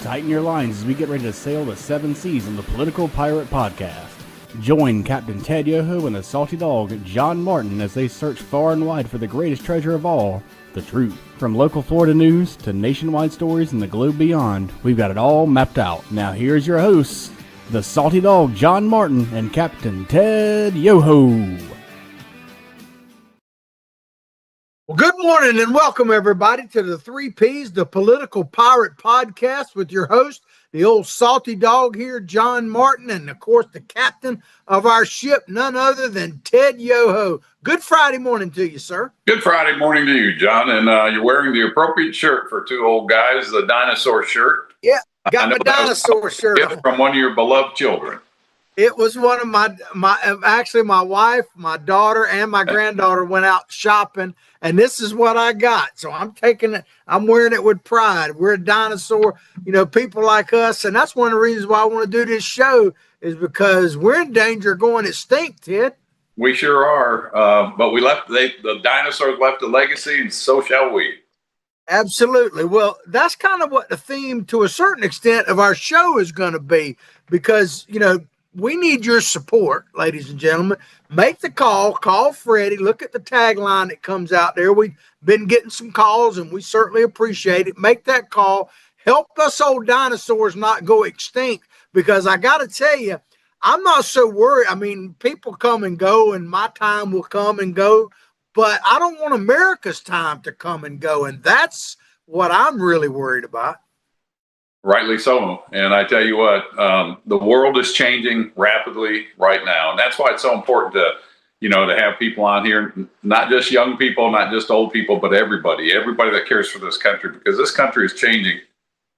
Tighten your lines as we get ready to sail the seven seas on the Political Pirate Podcast. Join Captain Ted Yoho and the salty dog John Martin as they search far and wide for the greatest treasure of all, the truth. From local Florida news to nationwide stories and the globe beyond, we've got it all mapped out. Now here's your hosts, the salty dog John Martin and Captain Ted Yoho. Well, good morning and welcome everybody to the 3 Ps, the Political Pirate Podcast with your host, the old salty dog here, John Martin, and of course the captain of our ship, none other than Ted Yoho. Good Friday morning to you, sir. Good Friday morning to you, John, and you're wearing the appropriate shirt for two old guys, the dinosaur shirt. Yeah, got my dinosaur shirt on. From one of your beloved children. It was one of my wife, my daughter, and my granddaughter went out shopping, and this is what I got. So I'm taking it. I'm wearing it with pride. We're a dinosaur, people like us, and that's one of the reasons why I want to do this show is because we're in danger of going extinct, Ted. We sure are, but the dinosaurs left a legacy, and so shall we. Absolutely. Well, that's kind of what the theme, to a certain extent, of our show is going to be, because we need your support, ladies and gentlemen. Make the call Freddie. Look at the tagline that comes out there. We've been getting some calls, and we certainly appreciate it. Make that call. Help us old dinosaurs not go extinct, because I got to tell you, I'm not so worried. I mean, people come and go, and my time will come and go, but I don't want America's time to come and go, and that's what I'm really worried about. Rightly so. And I tell you what, the world is changing rapidly right now. And that's why it's so important to have people on here, not just young people, not just old people, but everybody that cares for this country, because this country is changing.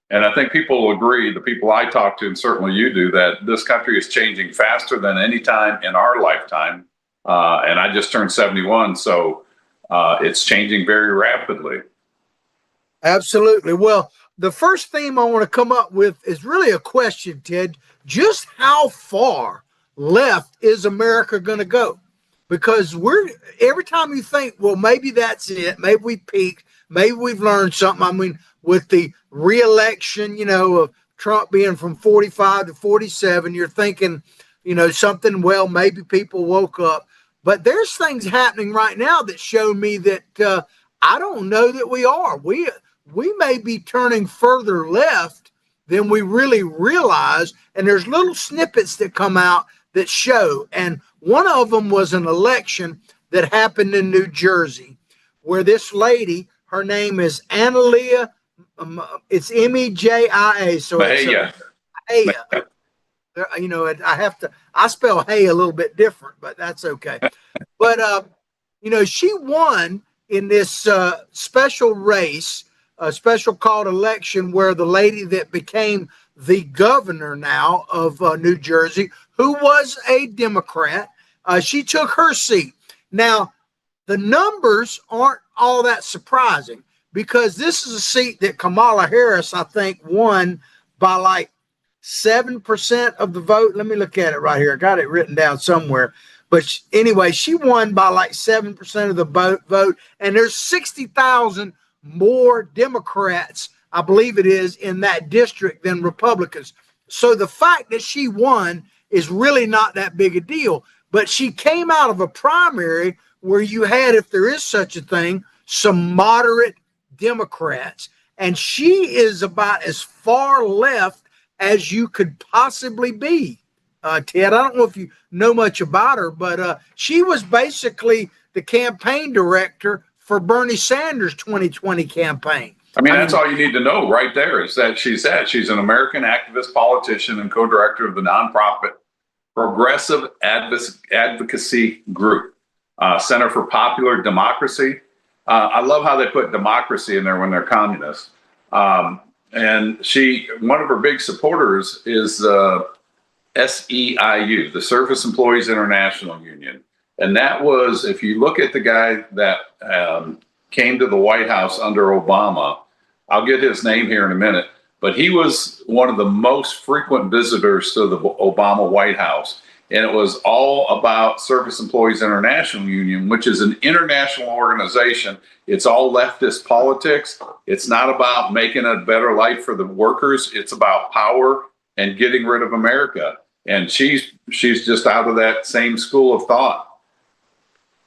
And I think people will agree, the people I talk to, and certainly you do, that this country is changing faster than any time in our lifetime. And I just turned 71, so it's changing very rapidly. Absolutely. Well, the first theme I want to come up with is really a question, Ted. Just how far left is America going to go? Because every time you think, well, maybe that's it. Maybe we peaked. Maybe we've learned something. I mean, with the re-election, of Trump being from 45 to 47, you're thinking, something, well, maybe people woke up. But there's things happening right now that show me that I don't know that we are. We may be turning further left than we really realize. And there's little snippets that come out that show. And one of them was an election that happened in New Jersey, where this lady, her name is Analia, it's Mejia. So Mejia. I spell hay a little bit different, but that's okay. But, she won in this special race, a special called election, where the lady that became the governor now of New Jersey, who was a Democrat, she took her seat. Now, the numbers aren't all that surprising, because this is a seat that Kamala Harris, I think, won by like 7% of the vote. Let me look at it right here. I got it written down somewhere. But anyway, she won by like 7% of the vote, and there's 60,000 more Democrats, I believe it is, in that district than Republicans. So the fact that she won is really not that big a deal. But she came out of a primary where you had, if there is such a thing, some moderate Democrats. And she is about as far left as you could possibly be. Ted, I don't know if you know much about her, but she was basically the campaign director for Bernie Sanders' 2020 campaign. That's all you need to know right there, is that she's an American activist, politician, and co-director of the nonprofit Progressive Advocacy Group, Center for Popular Democracy. I love how they put democracy in there when they're communists. And one of her big supporters is SEIU, the Service Employees International Union. And that was, if you look at the guy that came to the White House under Obama, I'll get his name here in a minute, but he was one of the most frequent visitors to the Obama White House. and it was all about Service Employees International Union, which is an international organization. It's all leftist politics. It's not about making a better life for the workers. It's about power and getting rid of America. And she's just out of that same school of thought.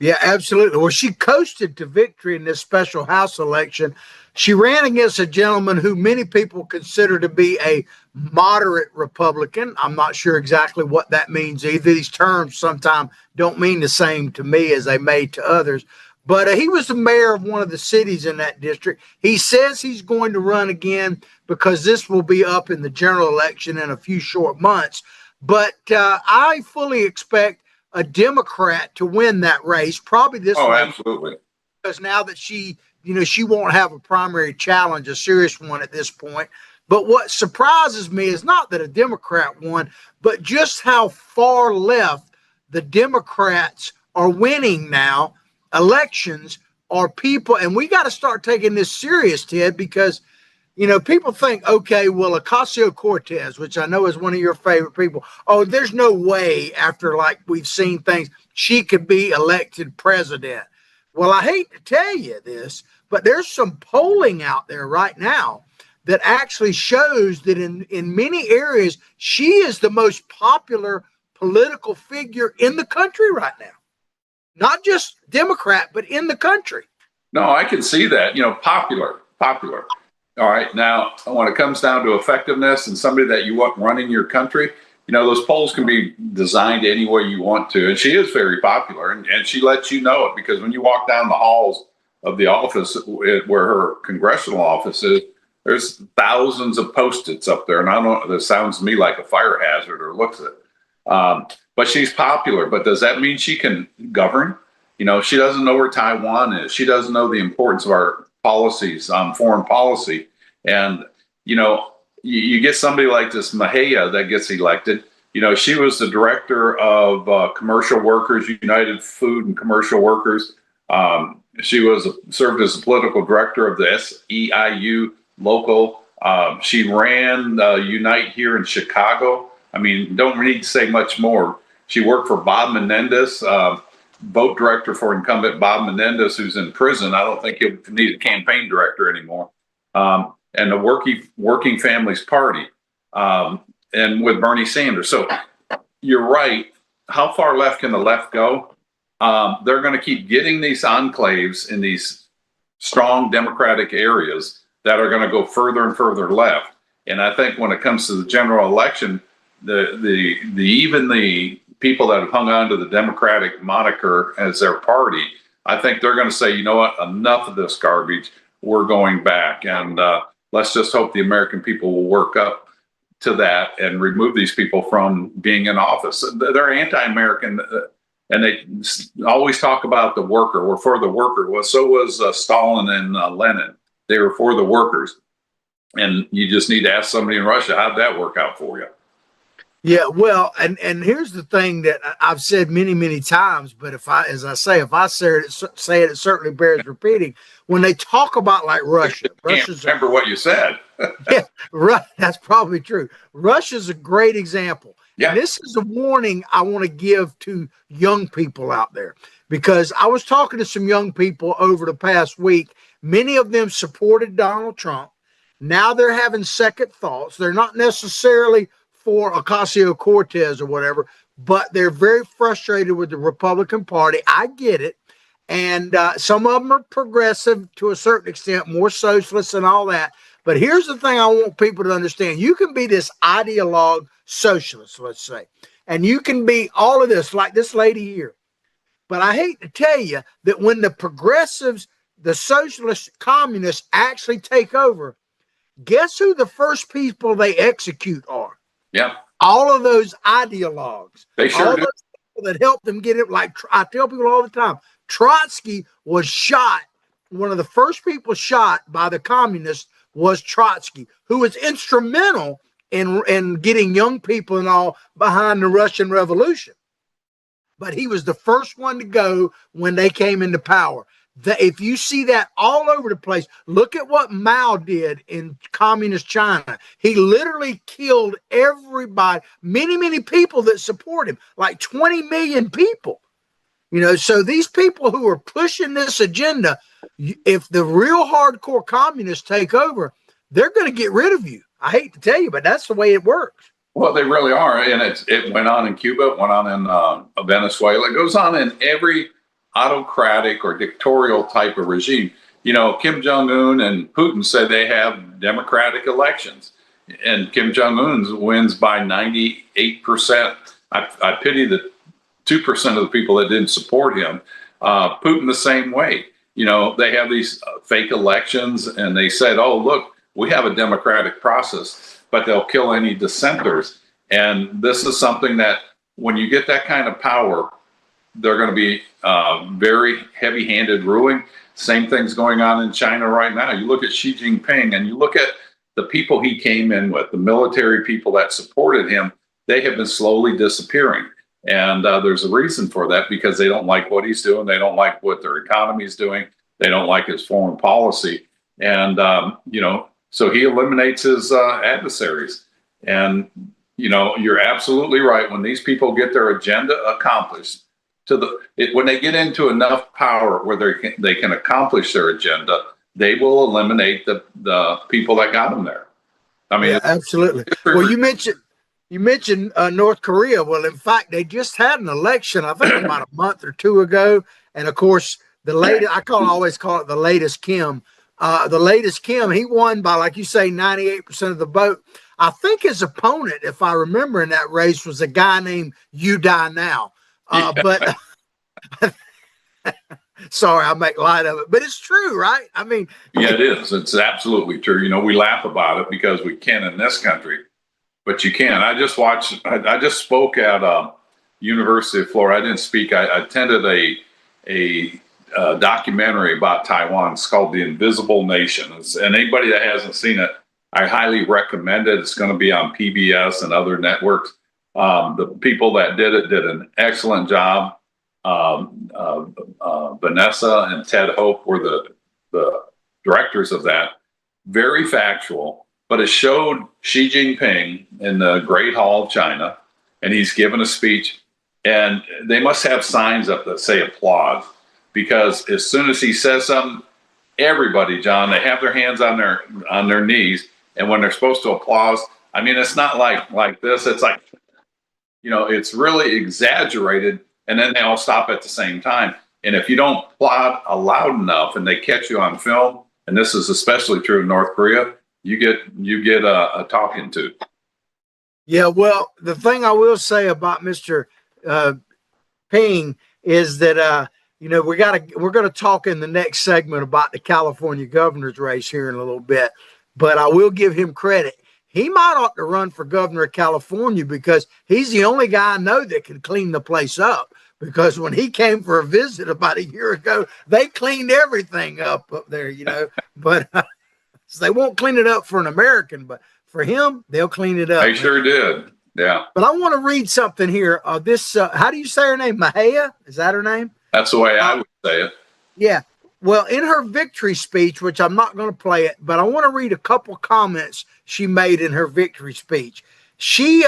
Yeah, absolutely. Well, she coasted to victory in this special House election. She ran against a gentleman who many people consider to be a moderate Republican. I'm not sure exactly what that means either. These terms sometimes don't mean the same to me as they may to others. But he was the mayor of one of the cities in that district. He says he's going to run again because this will be up in the general election in a few short months. But I fully expect a Democrat to win that race, probably this Oh, way. absolutely. Because now that she won't have a primary challenge, a serious one at this point. But what surprises me is not that a Democrat won, but just how far left the Democrats are winning now. Elections are people, and we got to start taking this serious, Ted, because people think, okay, well, Ocasio-Cortez, which I know is one of your favorite people, oh, there's no way after we've seen things, she could be elected president. Well, I hate to tell you this, but there's some polling out there right now that actually shows that in many areas, she is the most popular political figure in the country right now. Not just Democrat, but in the country. No, I can see that, popular. All right. Now, when it comes down to effectiveness and somebody that you want running your country, those polls can be designed any way you want to. And she is very popular, and she lets you know it, because when you walk down the halls of the office where her congressional office is, there's thousands of Post-its up there. And I don't know, that sounds to me like a fire hazard, or looks it. But she's popular. But does that mean she can govern? She doesn't know where Taiwan is. She doesn't know the importance of our policies, foreign policy. And, you get somebody like this Mejia that gets elected. She was the director of commercial workers, United Food and Commercial Workers. She served as the political director of the SEIU local. She ran Unite here in Chicago. I mean, don't need to say much more. She worked for Bob Menendez, vote director for incumbent Bob Menendez, who's in prison. I don't think he'll need a campaign director anymore. And the Working Families Party, and with Bernie Sanders. So you're right. How far left can the left go? They're going to keep getting these enclaves in these strong Democratic areas that are going to go further and further left. And I think when it comes to the general election, even the people that have hung on to the Democratic moniker as their party, I think they're going to say, you know what, enough of this garbage. We're going back. And let's just hope the American people will work up to that and remove these people from being in office. They're anti-American, and they always talk about the worker. We're for the worker. Well, so was Stalin and Lenin. They were for the workers. And you just need to ask somebody in Russia, how'd that work out for you? Yeah, well, and here's the thing that I've said many, many times, but if I say it, it certainly bears repeating. When they talk about Russia, Russia's remember what you said. Yeah, right. That's probably true. Russia's a great example. Yeah. And this is a warning I want to give to young people out there, because I was talking to some young people over the past week. Many of them supported Donald Trump. Now they're having second thoughts. They're not necessarily for Ocasio-Cortez or whatever, but they're very frustrated with the Republican Party. I get it. And some of them are progressive to a certain extent, more socialist and all that. But here's the thing I want people to understand. You can be this ideologue socialist, let's say, and you can be all of this, like this lady here. But I hate to tell you that when the progressives, the socialist communists actually take over, guess who the first people they execute are? Yeah. All of those ideologues. They sure all do. those people that helped them get it. Like I tell people all the time, Trotsky was shot. One of the first people shot by the communists was Trotsky, who was instrumental in getting young people and all behind the Russian Revolution. But he was the first one to go when they came into power. If you see that all over the place, look at what Mao did in communist China. He literally killed everybody, many people that support him, like 20 million people. So these people who are pushing this agenda, if the real hardcore communists take over, they're going to get rid of you. I hate to tell you, but that's the way it works. Well, they really are. And it went on in Cuba, it went on in Venezuela. It goes on in every autocratic or dictatorial type of regime. Kim Jong-un and Putin said they have democratic elections. And Kim Jong-un wins by 98%. I pity the 2% of the people that didn't support him. Putin the same way. They have these fake elections, and they said, oh, look, we have a democratic process, but they'll kill any dissenters. And this is something that when you get that kind of power, they're going to be very heavy-handed ruling. Same thing's going on in China right now. You look at Xi Jinping and you look at the people he came in with, the military people that supported him, they have been slowly disappearing. And there's a reason for that, because they don't like what he's doing. They don't like what their economy is doing. They don't like his foreign policy. And, so he eliminates his adversaries. And, you're absolutely right. When these people get their agenda accomplished, when they get into enough power where they can accomplish their agenda, they will eliminate the people that got them there. I mean, yeah, absolutely. Well, you mentioned North Korea. Well, in fact, they just had an election, I think about a month or two ago. And of course, the latest, always call it the latest Kim. The latest Kim, he won by, like you say, 98% of the vote. I think his opponent, if I remember in that race, was a guy named You Die Now. But sorry, I make light of it, but it's true, right? I mean, yeah, it is. It's absolutely true. We laugh about it because we can in this country, but you can. I just spoke at University of Florida. I didn't speak. I attended a documentary about Taiwan. It's called The Invisible Nation. And anybody that hasn't seen it, I highly recommend it. It's going to be on PBS and other networks. The people that did it did an excellent job. Vanessa and Ted Hope were the directors of that. Very factual, but it showed Xi Jinping in the Great Hall of China, and he's given a speech, and they must have signs up that say applause, because as soon as he says something, everybody, John, they have their hands on their knees, and when they're supposed to applaud, I mean, it's not like this. It's like, it's really exaggerated, and then they all stop at the same time. And if you don't applaud loud enough and they catch you on film, and this is especially true in North Korea, you get a talking to. Yeah, well, the thing I will say about Mr. Ping is that we're going to talk in the next segment about the California governor's race here in a little bit, but I will give him credit. He might ought to run for governor of California, because he's the only guy I know that can clean the place up. Because when he came for a visit about a year ago, they cleaned everything up there, but so they won't clean it up for an American, but for him, they'll clean it up. They sure did. Yeah. But I want to read something here. How do you say her name? Mahia? Is that her name? That's the way I would say it. Yeah. Well, in her victory speech, which I'm not going to play it, but I want to read a couple comments she made in her victory speech. She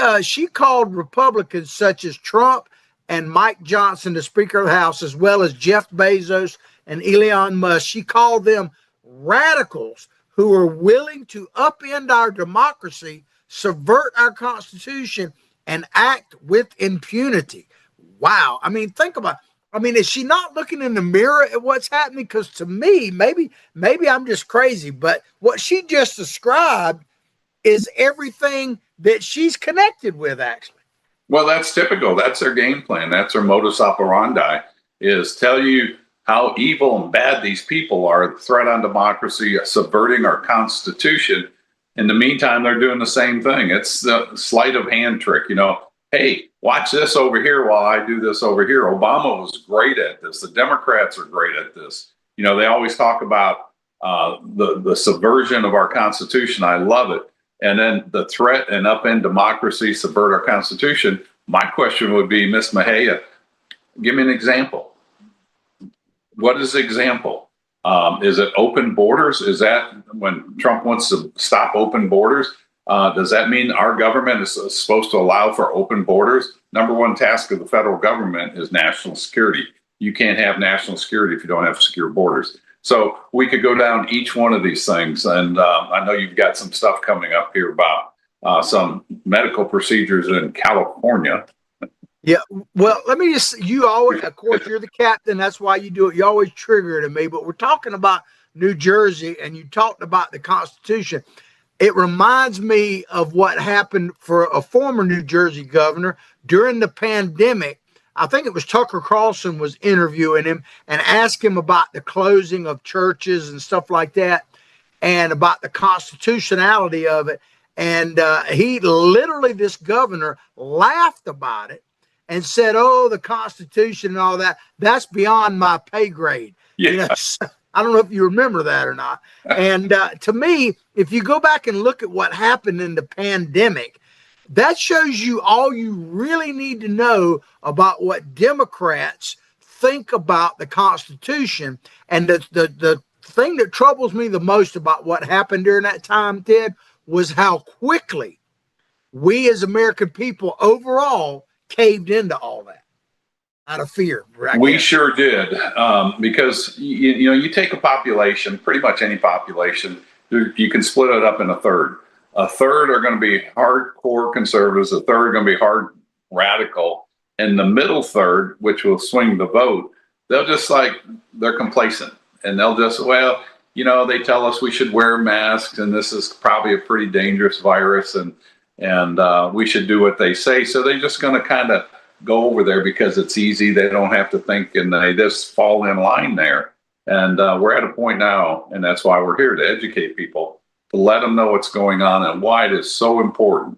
called Republicans such as Trump and Mike Johnson, the Speaker of the House, as well as Jeff Bezos and Elon Musk. She called them radicals who are willing to upend our democracy, subvert our Constitution, and act with impunity. Wow. I mean, think about it. I mean, is she not looking in the mirror at what's happening? Because to me, maybe I'm just crazy, but what she just described is everything that she's connected with, actually. Well, that's typical. That's their game plan. That's their modus operandi, is tell you how evil and bad these people are, the threat on democracy, subverting our Constitution. In the meantime, they're doing the same thing. It's the sleight of hand trick, Hey, watch this over here while I do this over here. Obama was great at this. The Democrats are great at this. They always talk about the subversion of our Constitution. I love it. And then the threat and upend democracy, subvert our Constitution. My question would be, Miss Mahia, give me an example. What is the example? Is it open borders? Is that when Trump wants to stop open borders? Does that mean our government is supposed to allow for open borders? Number one task of the federal government is national security. You can't have national security if you don't have secure borders. So we could go down each one of these things. And I know you've got some stuff coming up here about some medical procedures in California. Yeah, well, let me just, you always, of course, you're the captain. That's why you do it. You always trigger it in me. But we're talking about New Jersey, and you talked about the Constitution. It reminds me of what happened for a former New Jersey governor during the pandemic. I think it was Tucker Carlson was interviewing him and asked him about the closing of churches and stuff like that, and about the constitutionality of it. And he literally, this governor, laughed about it and said, "Oh, the Constitution and all that, that's beyond my pay grade." Yeah. You know, so, I don't know if you remember that or not. And to me, if you go back and look at what happened in the pandemic, that shows you all you really need to know about what Democrats think about the Constitution. And the thing that troubles me the most about what happened during that time, Ted, was how quickly we as American people overall caved into all that out of fear. We sure did, because you take a population, pretty much any population, you can split it up in a third. A third are going to be hardcore conservatives. A third are going to be hard radical, and the middle third, which will swing the vote, they're complacent, and they'll just, well, they tell us we should wear masks, and this is probably a pretty dangerous virus, and we should do what they say. So they're just going to kind of go over there because it's easy. They don't have to think, and they just fall in line there. And we're at a point now, and that's why we're here, to educate people, to let them know what's going on and why it is so important.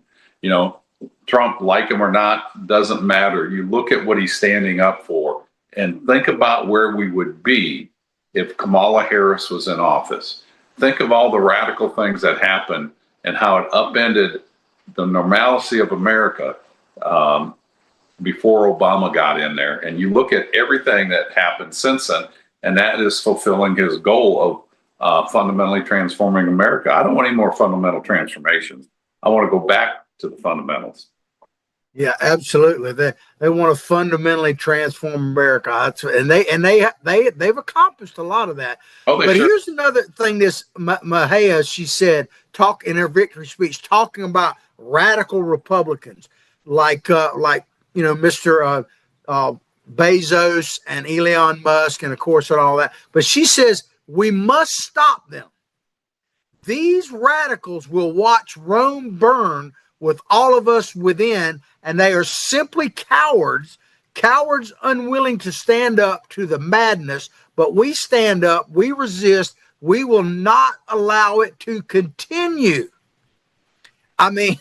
Trump, like him or not, doesn't matter. You look at what he's standing up for and think about where we would be if Kamala Harris was in office. Think of all the radical things that happened and how it upended the normalcy of America before Obama got in there. And you look at everything that happened since then, and that is fulfilling his goal of fundamentally transforming America. I don't want any more fundamental transformations. I want to go back to the fundamentals. Yeah, absolutely. They want to fundamentally transform America, they've accomplished a lot of that. But here's another thing: this Mahia, she said, talk in her victory speech, talking about radical Republicans like Mr. Bezos and Elon Musk, and of course, and all that. But she says we must stop them. These radicals will watch Rome burn with all of us within, and they are simply cowards unwilling to stand up to the madness. But we stand up, we resist, we will not allow it to continue. I mean,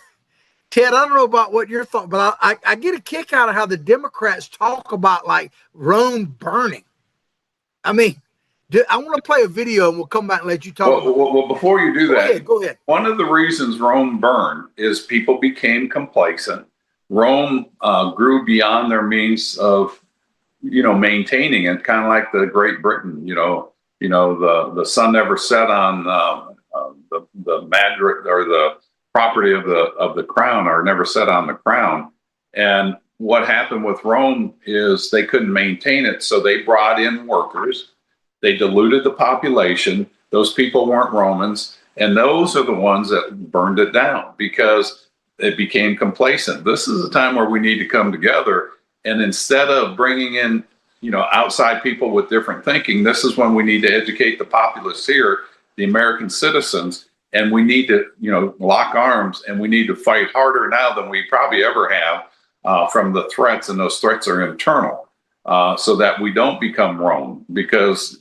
Ted, I don't know about what your thought, but I get a kick out of how the Democrats talk about like Rome burning. I mean, I want to play a video and we'll come back and let you talk. Well, before you do that, go ahead. One of the reasons Rome burned is people became complacent. Rome grew beyond their means of, maintaining it, kind of like the Great Britain. The sun never set on the Madrid or the property of the crown, or never set on the crown. And what happened with Rome is they couldn't maintain it, so they brought in workers. They diluted the population. Those people weren't Romans, and those are the ones that burned it down because it became complacent. This is a time where we need to come together, and instead of bringing in, outside people with different thinking, this is when we need to educate the populace here, the American citizens, and we need to, lock arms, and we need to fight harder now than we probably ever have from the threats, and those threats are internal. So that we don't become Rome, because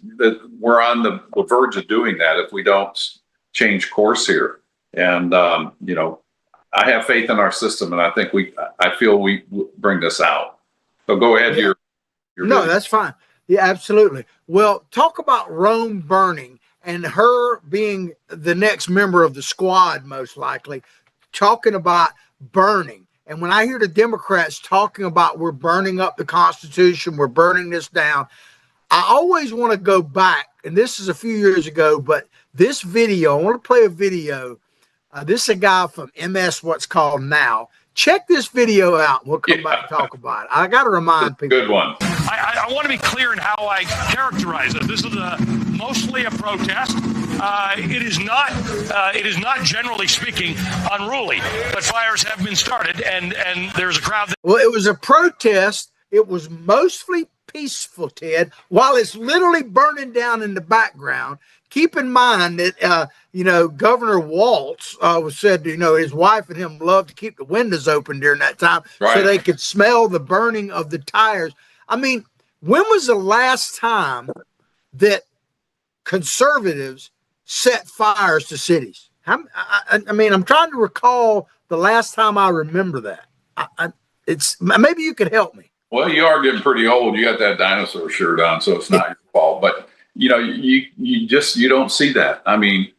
we're on the verge of doing that if we don't change course here. And, I have faith in our system, and I feel we bring this out. So go ahead. Yeah. No, that's fine. Yeah, absolutely. Well, talk about Rome burning and her being the next member of the squad, most likely, talking about burning. And when I hear the Democrats talking about we're burning up the Constitution, we're burning this down, I always want to go back, and this is a few years ago, but this video, I want to play a video. This is a guy from MS, what's called Now. Check this video out. We'll come back and talk about it. I got to remind people. Good one. I want to be clear in how I characterize it. This is mostly a protest. It is not generally speaking unruly, but fires have been started, and there's a crowd. Well, it was a protest. It was mostly peaceful, Ted, while it's literally burning down in the background. Keep in mind that, Governor Waltz said, his wife and him loved to keep the windows open during that time so they could smell the burning of the tires. I mean, when was the last time that conservatives set fires to cities? I'm trying to recall the last time I remember that. It's maybe you could help me. Well, you are getting pretty old. You got that dinosaur shirt on, so it's not your fault. But you don't see that. I mean,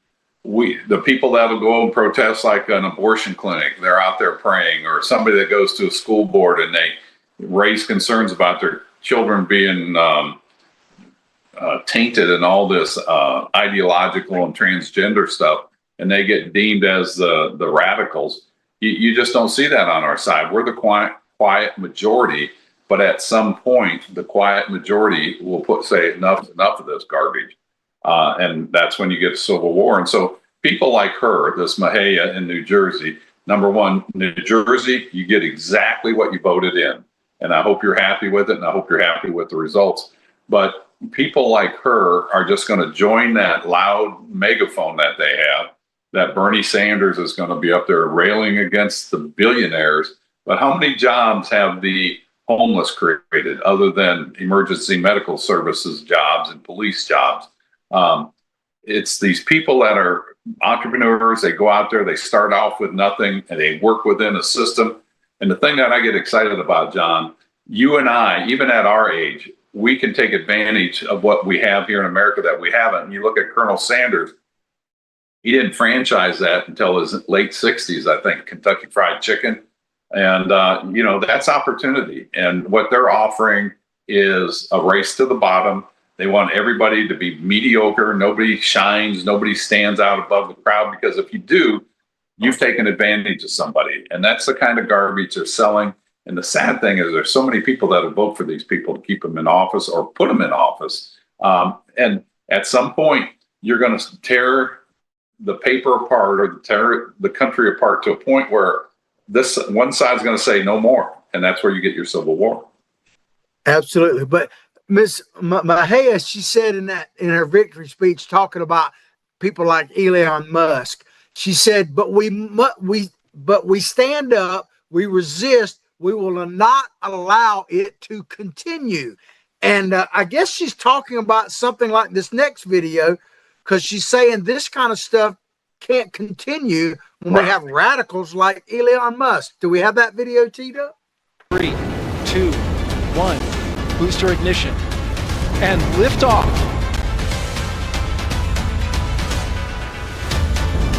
the people that'll go and protest like an abortion clinic, they're out there praying, or somebody that goes to a school board and they raise concerns about their children being tainted and all this ideological and transgender stuff, and they get deemed as the radicals. You just don't see that on our side. We're the quiet majority. But at some point, the quiet majority will say enough of this garbage. And that's when you get a civil war. And so people like her, this Mahia in New Jersey, number one, New Jersey, you get exactly what you voted in. And I hope you're happy with it. And I hope you're happy with the results. But people like her are just going to join that loud megaphone that they have, that Bernie Sanders is going to be up there railing against the billionaires. But how many jobs have the homeless created other than emergency medical services jobs and police jobs? It's these people that are entrepreneurs. They go out there, they start off with nothing, and they work within a system. And the thing that I get excited about, John, you and I, even at our age, we can take advantage of what we have here in America that we haven't. And you look at Colonel Sanders, he didn't franchise that until his late 60s, I think, Kentucky Fried Chicken. And, that's opportunity. And what they're offering is a race to the bottom. They want everybody to be mediocre. Nobody shines. Nobody stands out above the crowd, because if you do, you've taken advantage of somebody. And that's the kind of garbage they're selling. And the sad thing is there's so many people that will vote for these people to keep them in office or put them in office. And at some point, you're going to tear the paper apart or tear the country apart to a point where this one side is going to say no more, and that's where you get your civil war. Absolutely. But Miss Mahia, she said in her victory speech, talking about people like Elon Musk, she said, but we stand up, we resist, we will not allow it to continue. And I guess she's talking about something like this next video, because she's saying this kind of stuff can't continue when we have radicals like Elon Musk. Do we have that video teed up? 3, 2, 1, booster ignition, and lift off.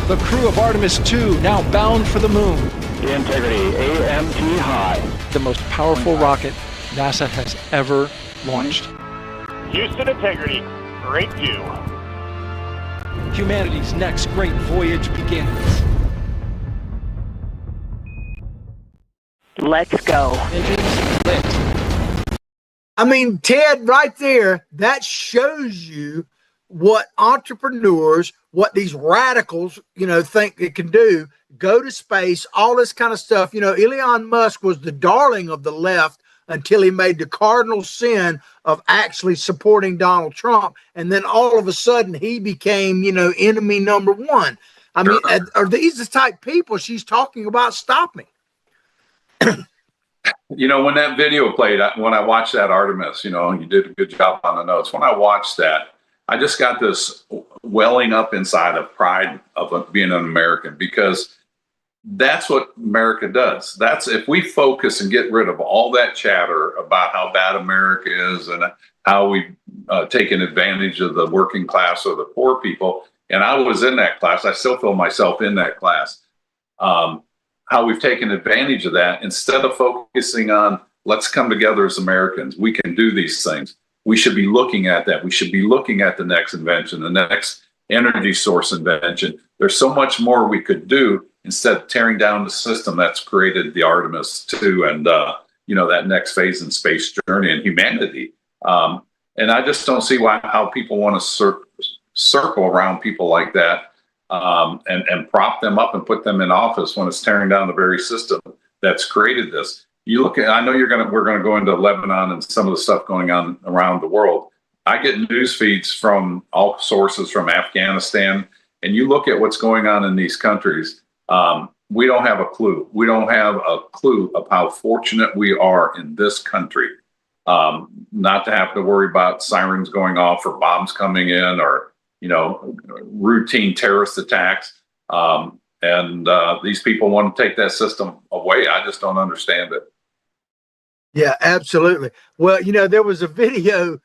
The crew of Artemis 2 now bound for the moon. The Integrity AMT high. The most powerful rocket NASA has ever launched. Houston Integrity, great view. Humanity's next great voyage begins. Let's go. Engines lit. I mean, Ted, right there, that shows you what entrepreneurs, what these radicals, think they can do. Go to space, all this kind of stuff. Elon Musk was the darling of the left until he made the cardinal sin of actually supporting Donald Trump. And then all of a sudden he became, enemy number one. I mean, are these the type people she's talking about stopping? When that video played, when I watched that Artemis, you did a good job on the notes. When I watched that, I just got this welling up inside of pride of being an American, because that's what America does. That's if we focus and get rid of all that chatter about how bad America is and how we've taken advantage of the working class or the poor people. And I was in that class. I still feel myself in that class. How we've taken advantage of that instead of focusing on let's come together as Americans. We can do these things. we should be looking at that. We should be looking at the next invention, the next energy source invention. There's so much more we could do instead of tearing down the system that's created the Artemis 2 and, that next phase in space journey and humanity. And I just don't see how people want to circle around people like that and prop them up and put them in office when it's tearing down the very system that's created this. You look at, I know we're going to go into Lebanon and some of the stuff going on around the world. I get news feeds from all sources from Afghanistan, and you look at what's going on in these countries. We don't have a clue. We don't have a clue of how fortunate we are in this country. Not to have to worry about sirens going off or bombs coming in or, routine terrorist attacks. And these people want to take that system away. I just don't understand it. Yeah, absolutely. Well, there was a video,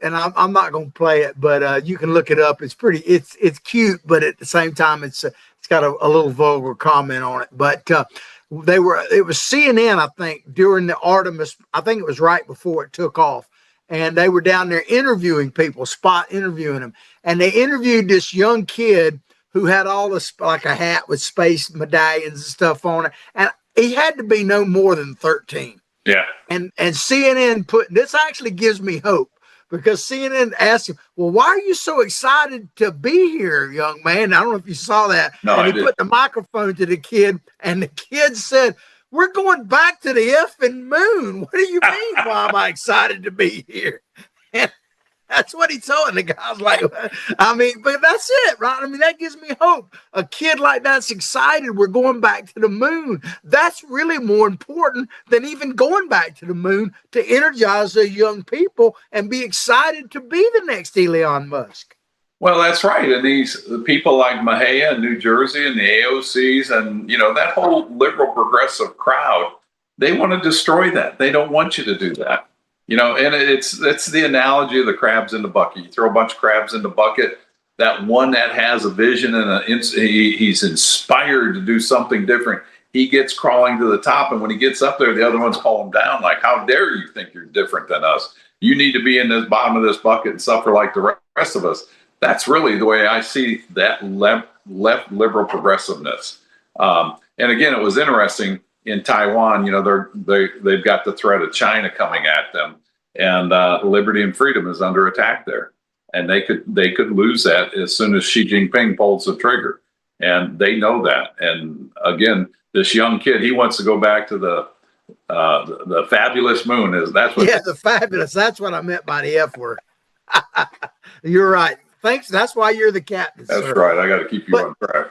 and I'm not going to play it, but you can look it up. It's it's cute, but at the same time, it's got a little vulgar comment on it. But it was CNN, I think, during the Artemis. I think it was right before it took off, and they were down there interviewing people, interviewing them, and they interviewed this young kid who had all this, like a hat with space medallions and stuff on it, and he had to be no more than 13. Yeah. And CNN this actually gives me hope, because CNN asked him, well, why are you so excited to be here, young man? I don't know if you saw that. No, and he put the microphone to the kid, and the kid said, we're going back to the effing moon. What do you mean, why am I excited to be here? And that's what he told. And the guy's like, but that's it, right? That gives me hope. A kid like that's excited. We're going back to the moon. That's really more important than even going back to the moon, to energize the young people and be excited to be the next Elon Musk. Well, that's right. And these people like Mahia in New Jersey and the AOCs and, that whole liberal progressive crowd, they want to destroy that. They don't want you to do that. And it's the analogy of the crabs in the bucket. You throw a bunch of crabs in the bucket, that one that has a vision and he's inspired to do something different, he gets crawling to the top. And when he gets up there, the other ones pull him down. Like, how dare you think you're different than us? You need to be in this bottom of this bucket and suffer like the rest of us. That's really the way I see that left liberal progressiveness. And again, it was interesting. In Taiwan, they've got the threat of China coming at them, and liberty and freedom is under attack there, and they could lose that as soon as Xi Jinping pulls the trigger, and they know that. And again, this young kid, he wants to go back to the fabulous moon. The fabulous. That's what I meant by the F word. You're right. Thanks. That's why you're the captain. That's sir. Right. I got to keep you on track.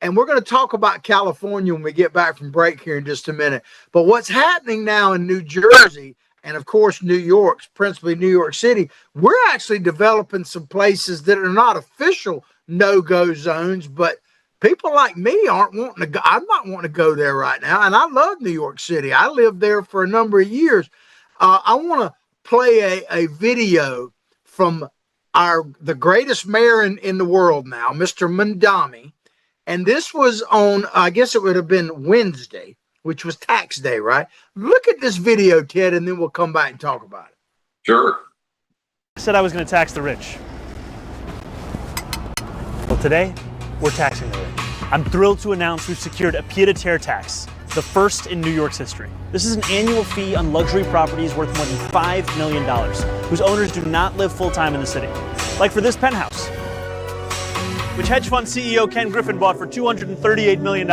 And we're going to talk about California when we get back from break here in just a minute. But what's happening now in New Jersey, and of course, New York, principally New York City, we're actually developing some places that are not official no-go zones, but people like me aren't wanting to go. I'm not wanting to go there right now. And I love New York City. I lived there for a number of years. I want to play a video from the greatest mayor in the world now, Mr. Mandami. And this was on, I guess it would have been Wednesday, which was tax day, right? Look at this video, Ted, and then we'll come back and talk about it. Sure. I said I was going to tax the rich. Well, today, we're taxing the rich. I'm thrilled to announce we've secured a pied-à-terre tax, the first in New York's history. This is an annual fee on luxury properties worth more than $5 million, whose owners do not live full-time in the city. Like for this penthouse, which hedge fund CEO Ken Griffin bought for $238 million.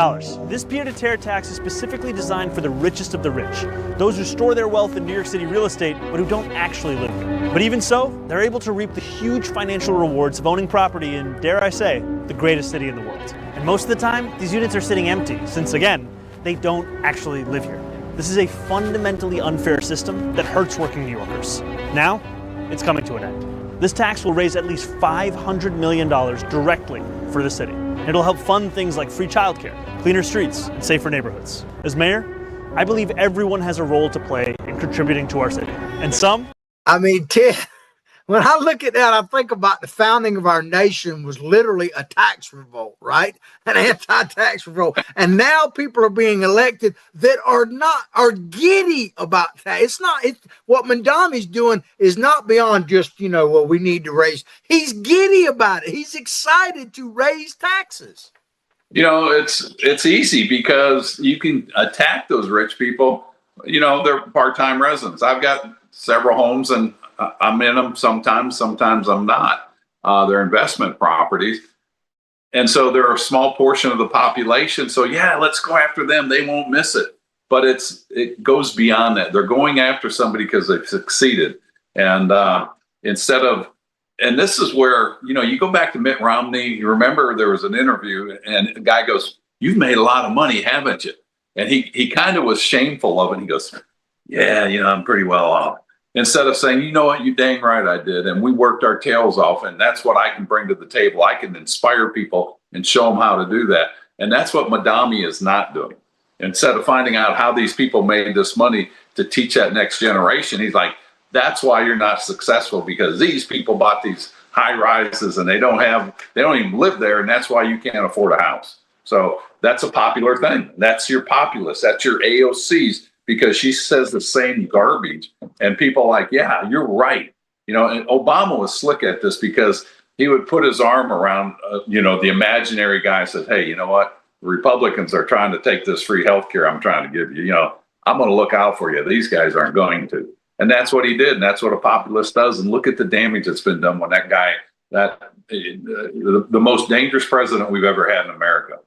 This pied-à-terre tax is specifically designed for the richest of the rich, those who store their wealth in New York City real estate, but who don't actually live here. But even so, they're able to reap the huge financial rewards of owning property in, dare I say, the greatest city in the world. And most of the time, these units are sitting empty, since again, they don't actually live here. This is a fundamentally unfair system that hurts working New Yorkers. Now, it's coming to an end. This tax will raise at least $500 million directly for the city. It'll help fund things like free childcare, cleaner streets, and safer neighborhoods. As mayor, I believe everyone has a role to play in contributing to our city. And some... Ted, when I look at that, I think about the founding of our nation was literally a tax revolt, right? An anti-tax revolt. And now people are being elected that are giddy about that. It's what Mandami's doing is not beyond just, well, we need to raise. He's giddy about it. He's excited to raise taxes. It's easy because you can attack those rich people. They're part-time residents. I've got several homes and I'm in them sometimes I'm not. They're investment properties. And so they're a small portion of the population. So yeah, let's go after them. They won't miss it. But it goes beyond that. They're going after somebody because they've succeeded. And and this is where, you go back to Mitt Romney. You remember there was an interview and a guy goes, "You've made a lot of money, haven't you?" And he kind of was shameful of it. He goes, "Yeah, I'm pretty well off." Instead of saying, "You know what, you dang right I did. And we worked our tails off. And that's what I can bring to the table. I can inspire people and show them how to do that." And that's what Madami is not doing. Instead of finding out how these people made this money to teach that next generation, he's like, "That's why you're not successful, because these people bought these high rises and they don't even live there. And that's why you can't afford a house." So that's a popular thing. That's your populists. That's your AOCs, because she says the same garbage and people are like, "Yeah, you're right." And Obama was slick at this because he would put his arm around, the imaginary guy, says, "Hey, you know what? The Republicans are trying to take this free health care I'm trying to give you. I'm going to look out for you. These guys aren't going to." And that's what he did. And that's what a populist does. And look at the damage that's been done when that guy, the most dangerous president we've ever had in America.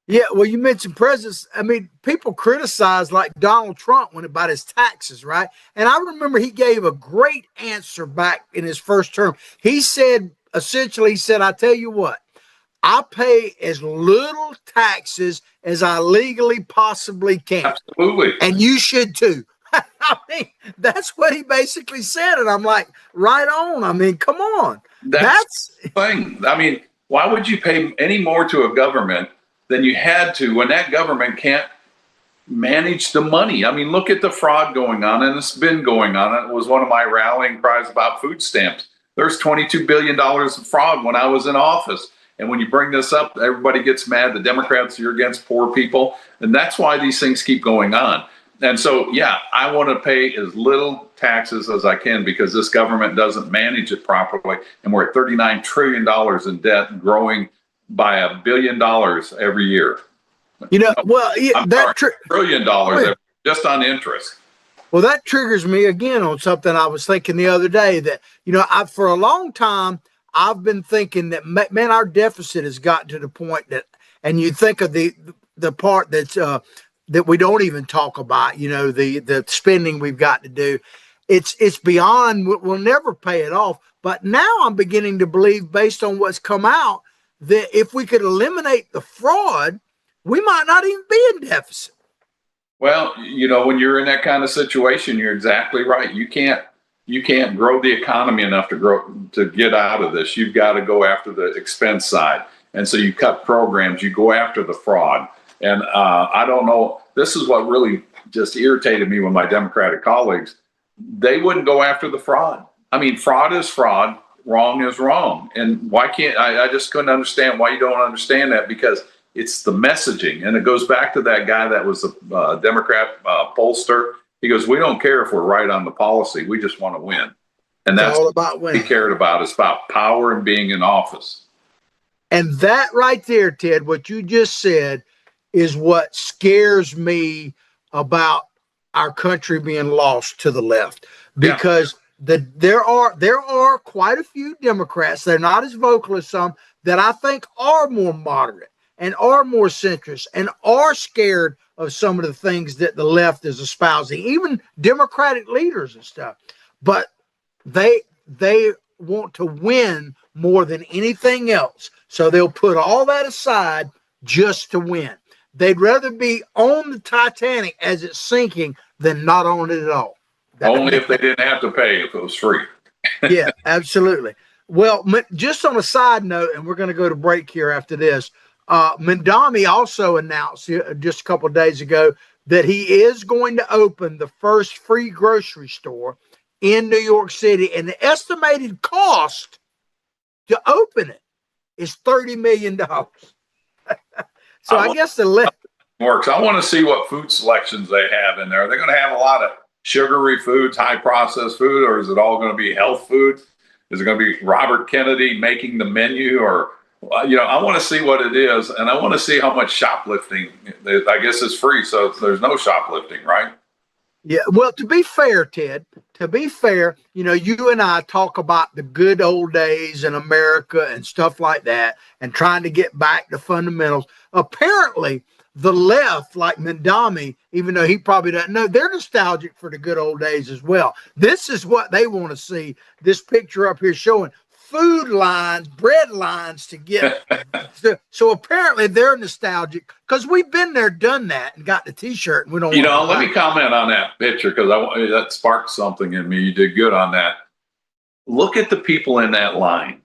Yeah, well, you mentioned presidents. I mean, people criticize like Donald Trump about his taxes, right? And I remember he gave a great answer back in his first term. He said, essentially, "I tell you what, I pay as little taxes as I legally possibly can. Absolutely. And you should too." I mean, that's what he basically said. And I'm like, right on. I mean, come on. That's the thing. I mean, why would you pay any more to a government than you had to when that government can't manage the money? I mean, look at the fraud going on, and it's been going on. It was one of my rallying cries about food stamps. There's $22 billion of fraud when I was in office. And when you bring this up, everybody gets mad. The Democrats, you're against poor people. And that's why these things keep going on. And so, yeah, I want to pay as little taxes as I can because this government doesn't manage it properly. And we're at $39 trillion in debt, growing by $1 billion every year. $1 trillion just on interest. Well, that triggers me again on something I was thinking the other day that, for a long time, I've been thinking that, man, our deficit has gotten to the point that, and you think of the part that's, that we don't even talk about, the spending we've got to do. It's beyond, we'll never pay it off. But now I'm beginning to believe, based on what's come out, that if we could eliminate the fraud, we might not even be in deficit. Well, when you're in that kind of situation, you're exactly right. You can't grow the economy enough to get out of this. You've got to go after the expense side. And so you cut programs, you go after the fraud. And I don't know, this is what really just irritated me with my Democratic colleagues. They wouldn't go after the fraud. I mean, fraud is fraud, wrong is wrong. And why can't, I just couldn't understand why you don't understand that, because it's the messaging. And it goes back to that guy that was a Democrat pollster. He goes, "We don't care if we're right on the policy. We just want to win." And that's all about winning. What he cared about. It's about power and being in office. And that right there, Ted, what you just said is what scares me about our country being lost to the left, because there are quite a few Democrats, they're not as vocal as some, that I think are more moderate and are more centrist and are scared of some of the things that the left is espousing, even Democratic leaders and stuff. But they want to win more than anything else. So they'll put all that aside just to win. They'd rather be on the Titanic as it's sinking than not on it at all. Only if they didn't have to pay, if it was free. Yeah, absolutely. Well, just on a side note, and we're going to go to break here after this, Mandami also announced just a couple of days ago that he is going to open the first free grocery store in New York City, and the estimated cost to open it is $30 million. So I guess the left works. I want to see what food selections they have in there. Are they going to have a lot of sugary foods, high processed food, or is it all going to be health food? Is it going to be Robert Kennedy making the menu, or I want to see what it is, and I want to see how much shoplifting. I guess it's free, so there's no shoplifting, right? Yeah, well, to be fair, Ted, you and I talk about the good old days in America and stuff like that and trying to get back to fundamentals. Apparently, the left, like Mandami, even though he probably doesn't know, they're nostalgic for the good old days as well. This is what they want to see. This picture up here showing food lines, bread lines to get. So apparently they're nostalgic because we've been there, done that, and got the T-shirt. And we don't. Let me comment on that picture because that sparked something in me. You did good on that. Look at the people in that line.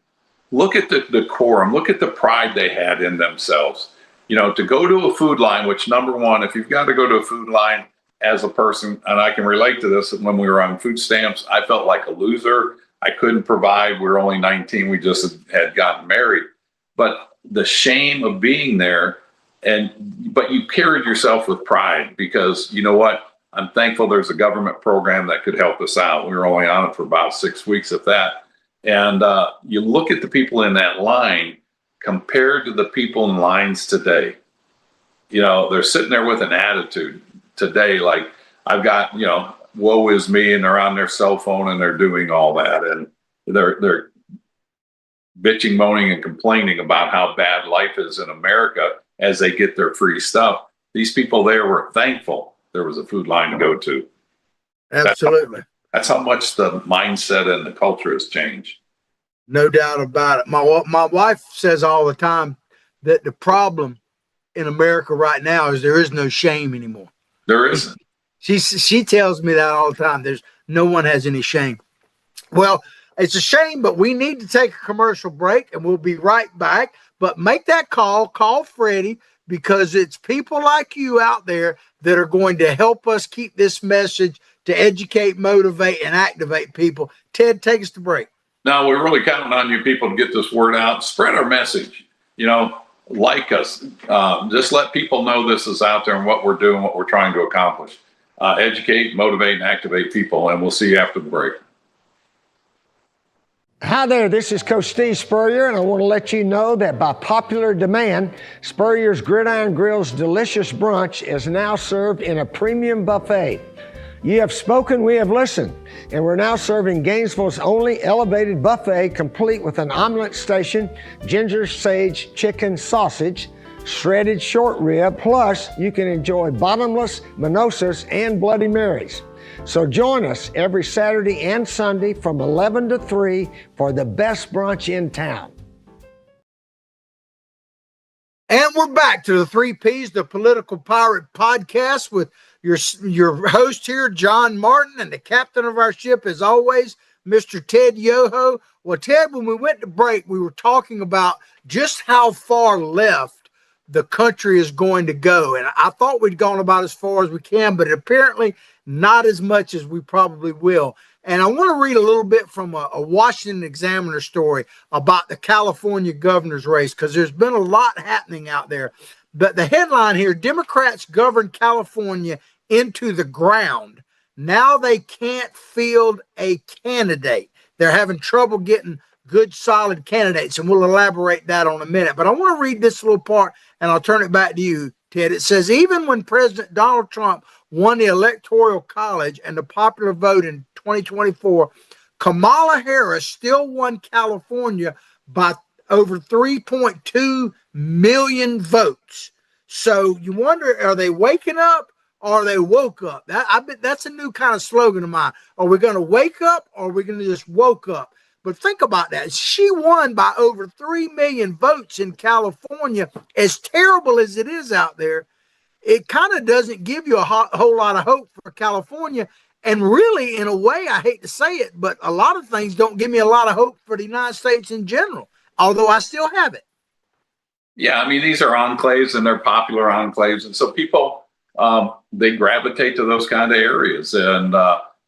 Look at the decorum. Look at the pride they had in themselves. To go to a food line, which number one, if you've got to go to a food line as a person, and I can relate to this, when we were on food stamps, I felt like a loser. I couldn't provide. We were only 19. We just had gotten married. But the shame of being there, but you carried yourself with pride because you know what? I'm thankful there's a government program that could help us out. We were only on it for about 6 weeks, if that. And you look at the people in that line compared to the people in lines today. They're sitting there with an attitude today, like I've got, woe is me, and they're on their cell phone and they're doing all that, and they're bitching, moaning, and complaining about how bad life is in America as they get their free stuff. These people there were thankful there was a food line to go to. Absolutely. That's how much the mindset and the culture has changed. No doubt about it. My wife says all the time that the problem in America right now is there is no shame anymore. There isn't. She tells me that all the time. No one has any shame. Well, it's a shame, but we need to take a commercial break, and we'll be right back. But make that call Freddie, because it's people like you out there that are going to help us keep this message to educate, motivate, and activate people. Ted, take us to break. No, we're really counting on you people to get this word out. Spread our message. Like us. Just let people know this is out there and what we're doing, what we're trying to accomplish. Educate, motivate, and activate people, and we'll see you after the break. Hi there, this is Coach Steve Spurrier, and I want to let you know that by popular demand, Spurrier's Gridiron Grill's delicious brunch is now served in a premium buffet. You have spoken, we have listened, and we're now serving Gainesville's only elevated buffet, complete with an omelet station, ginger sage chicken sausage, shredded short rib, plus you can enjoy bottomless mimosas and Bloody Marys. So join us every Saturday and Sunday from 11 to 3 for the best brunch in town. And we're back to the 3 Ps, the Political Pirate Podcast, with your host here, John Martin, and the captain of our ship, as always, Mr. Ted Yoho. Well, Ted, when we went to break, we were talking about just how far left the country is going to go. And I thought we'd gone about as far as we can, but apparently not as much as we probably will. And I want to read a little bit from a Washington Examiner story about the California governor's race, because there's been a lot happening out there. But the headline here, Democrats govern California into the ground. Now they can't field a candidate. They're having trouble getting good, solid candidates, and we'll elaborate that on a minute. But I want to read this little part, and I'll turn it back to you, Ted. It says, even when President Donald Trump won the Electoral College and the popular vote in 2024, Kamala Harris still won California by over 3.2 million votes. So you wonder, are they waking up or are they woke up? I bet that's a new kind of slogan of mine. Are we going to wake up or are we going to just woke up? But think about that. She won by over 3 million votes in California. As terrible as it is out there, it kind of doesn't give you a whole lot of hope for California. And really, in a way, I hate to say it, but a lot of things don't give me a lot of hope for the United States in general, although I still have it. Yeah, I mean, these are enclaves, and they're popular enclaves. And so people, they gravitate to those kind of areas. And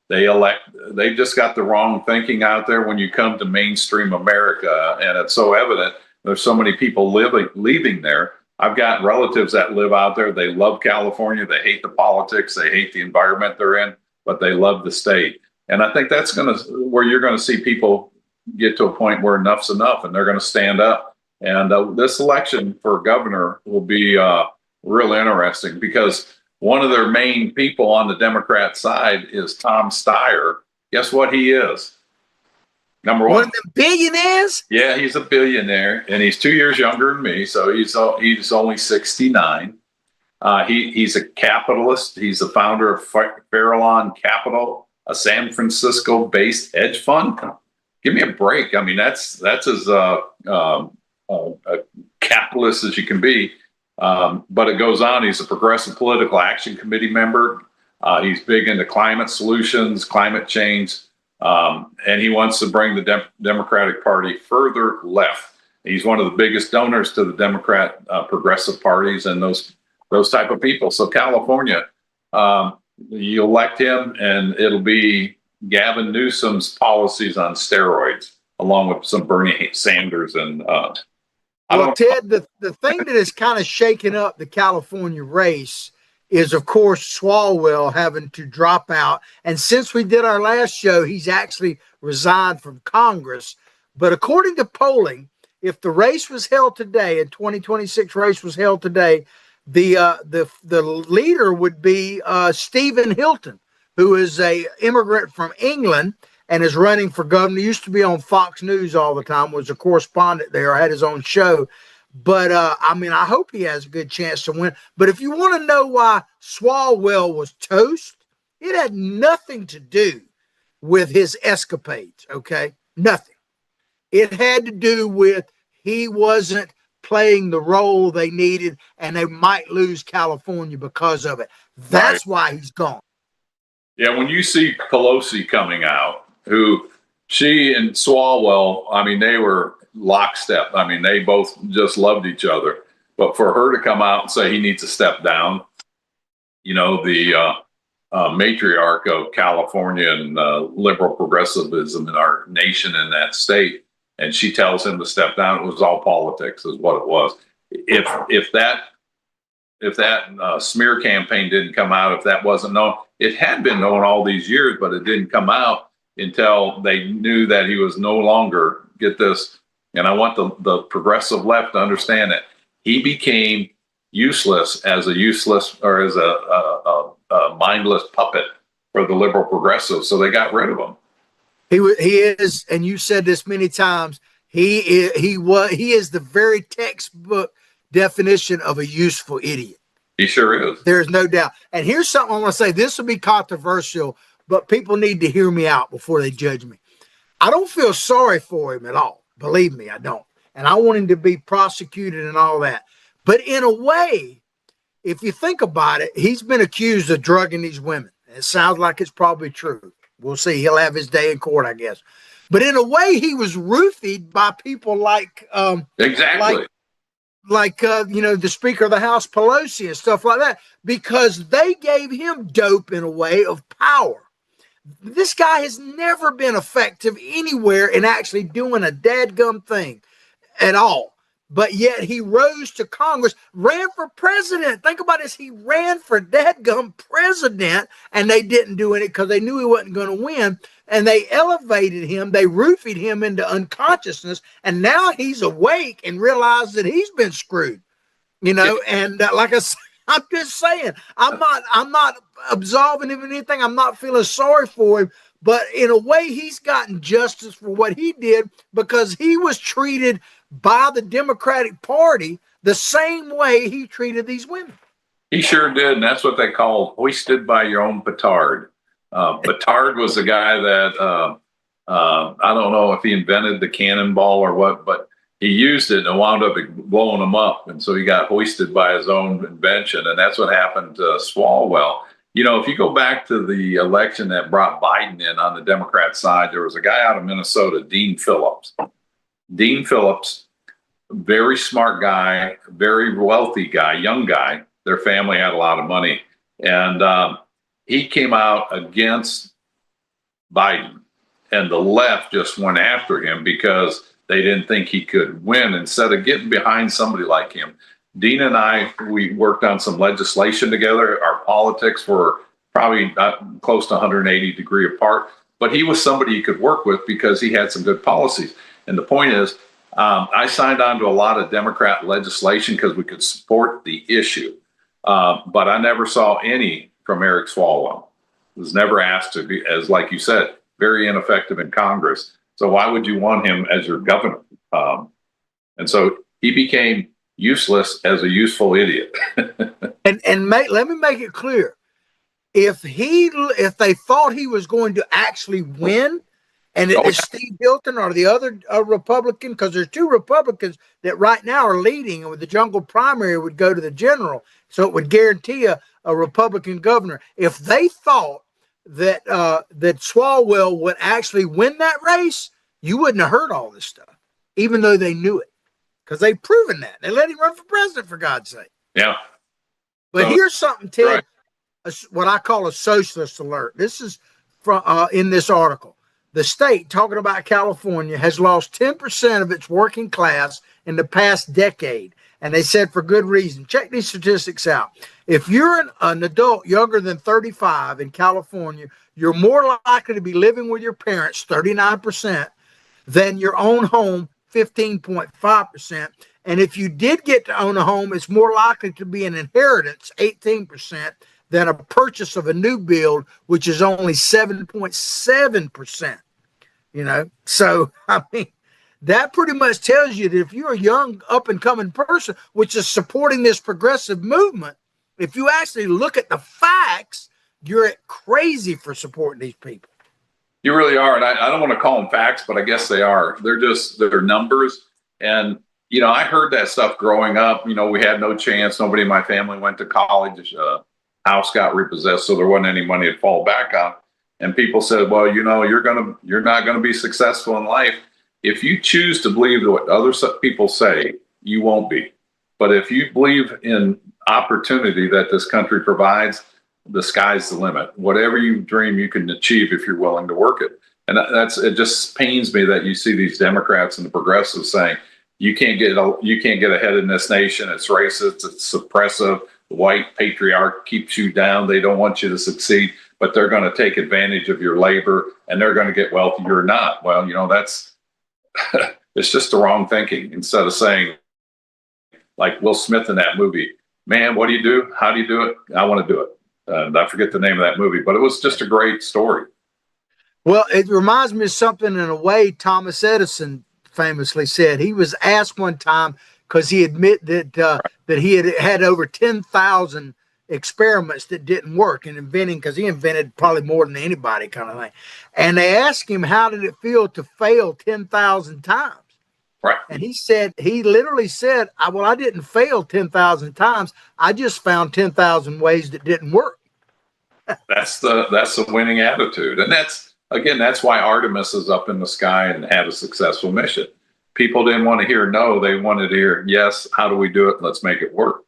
They've just got the wrong thinking out there when you come to mainstream America. And it's so evident. There's so many people leaving there. I've got relatives that live out there. They love California. They hate the politics. They hate the environment they're in, but they love the state. And I think that's where you're going to see people get to a point where enough's enough, and they're going to stand up. And this election for governor will be real interesting, because one of their main people on the Democrat side is Tom Steyer. Guess what he is? Number one. One of the billionaires? Yeah, he's a billionaire, and he's 2 years younger than me, so he's only 69. He's a capitalist. He's the founder of Farallon Capital, a San Francisco-based hedge fund. Give me a break. I mean, that's as capitalist as you can be. But it goes on. He's a Progressive Political Action Committee member. He's big into climate solutions, climate change. And he wants to bring the Democratic Party further left. He's one of the biggest donors to the Democrat progressive parties and those type of people. So California, you elect him, and it'll be Gavin Newsom's policies on steroids, along with some Bernie Sanders. And Ted, the thing that has kind of shaken up the California race is, of course, Swalwell having to drop out. And since we did our last show, he's actually resigned from Congress. But according to polling, if the race was held today, a 2026 race was held today, the leader would be Stephen Hilton, who is a immigrant from England and is running for governor. He used to be on Fox News all the time, was a correspondent there, had his own show. But, I hope he has a good chance to win. But if you want to know why Swalwell was toast, it had nothing to do with his escapades, okay? Nothing. It had to do with he wasn't playing the role they needed, and they might lose California because of it. That's why he's gone. Yeah, when you see Pelosi coming out, she and Swalwell, they were lockstep. They both just loved each other. But for her to come out and say he needs to step down, the matriarch of California and liberal progressivism in our nation and that state, and she tells him to step down, it was all politics, is what it was. If that smear campaign didn't come out, if that wasn't known, it had been known all these years, but it didn't come out until they knew that he was no longer, get this, and I want the progressive left to understand that he became useless as a mindless puppet for the liberal progressives. So they got rid of him. He is, and you said this many times, he is the very textbook definition of a useful idiot. He sure is. There's no doubt. And here's something I want to say. This will be controversial, but people need to hear me out before they judge me. I don't feel sorry for him at all. Believe me, I don't. And I want him to be prosecuted and all that. But in a way, if you think about it, he's been accused of drugging these women. It sounds like it's probably true. We'll see. He'll have his day in court, I guess. But in a way, he was roofied by people like exactly. Like the Speaker of the House, Pelosi, and stuff like that, because they gave him dope in a way of power. This guy has never been effective anywhere in actually doing a dadgum thing at all. But yet he rose to Congress, ran for president. Think about this. He ran for dadgum president, and they didn't do it because they knew he wasn't going to win. And they elevated him. They roofied him into unconsciousness. And now he's awake and realized that he's been screwed, and like I said, I'm just saying, I'm not absolving him of anything. I'm not feeling sorry for him, but in a way, he's gotten justice for what he did, because he was treated by the Democratic Party the same way he treated these women. He sure did, and that's what they call hoisted by your own petard. Petard was the guy that I don't know if he invented the cannonball or what, but he used it and wound up blowing him up. And so he got hoisted by his own invention. And that's what happened to Swalwell. If you go back to the election that brought Biden in on the Democrat side, there was a guy out of Minnesota, Dean Phillips. Dean Phillips, very smart guy, very wealthy guy, young guy. Their family had a lot of money. And he came out against Biden. And the left just went after him because they didn't think he could win. Instead of getting behind somebody like him, Dean and I, we worked on some legislation together. Our politics were probably close to 180 degree apart, but he was somebody you could work with because he had some good policies. And the point is, I signed on to a lot of Democrat legislation because we could support the issue. But I never saw any from Eric Swalwell. Was never asked to be, as like you said, very ineffective in Congress. So why would you want him as your governor? And so he became useless as a useful idiot. Let me make it clear. If they thought he was going to actually win, and it is Steve Hilton or the other Republican, because there's two Republicans that right now are leading, and with the jungle primary would go to the general, so it would guarantee a Republican governor. If they thought that Swalwell would actually win that race, you wouldn't have heard all this stuff, even though they knew it, because they've proven that. They let him run for president, for God's sake. Yeah. But so, here's something, Ted, right. What I call a socialist alert. This is from in this article. The state, talking about California, has lost 10% of its working class in the past decade. And they said for good reason. Check these statistics out. If you're an adult younger than 35 in California, you're more likely to be living with your parents, 39%, than your own home, 15.5%. And if you did get to own a home, it's more likely to be an inheritance, 18%, than a purchase of a new build, which is only 7.7%. So, I mean, that pretty much tells you that if you're a young up and coming person, which is supporting this progressive movement, if you actually look at the facts, you're crazy for supporting these people. You really are. And I don't want to call them facts, but I guess they are. They're numbers. And, I heard that stuff growing up. We had no chance. Nobody in my family went to college. House got repossessed, so there wasn't any money to fall back on. And people said, well, you're not going to be successful in life. If you choose to believe what other people say, you won't be. But if you believe in opportunity that this country provides, the sky's the limit. Whatever you dream, you can achieve if you're willing to work it. And it just pains me that you see these Democrats and the progressives saying, you can't get ahead in this nation. It's racist. It's suppressive. The white patriarch keeps you down. They don't want you to succeed, but they're going to take advantage of your labor and they're going to get wealthy. You're not. Well, that's it's just the wrong thinking. Instead of saying, like Will Smith in that movie, man, what do you do? How do you do it? I want to do it. I forget the name of that movie, but it was just a great story. Well, it reminds me of something in a way Thomas Edison famously said. He was asked one time, because he admitted that he had over 10,000 experiments that didn't work in inventing, because he invented probably more than anybody, kind of thing. And they asked him, how did it feel to fail 10,000 times? Right. And he literally said, well, I didn't fail 10,000 times. I just found 10,000 ways that didn't work. That's the winning attitude. And that's why Artemis is up in the sky and had a successful mission. People didn't want to hear no. They wanted to hear yes. How do we do it? Let's make it work.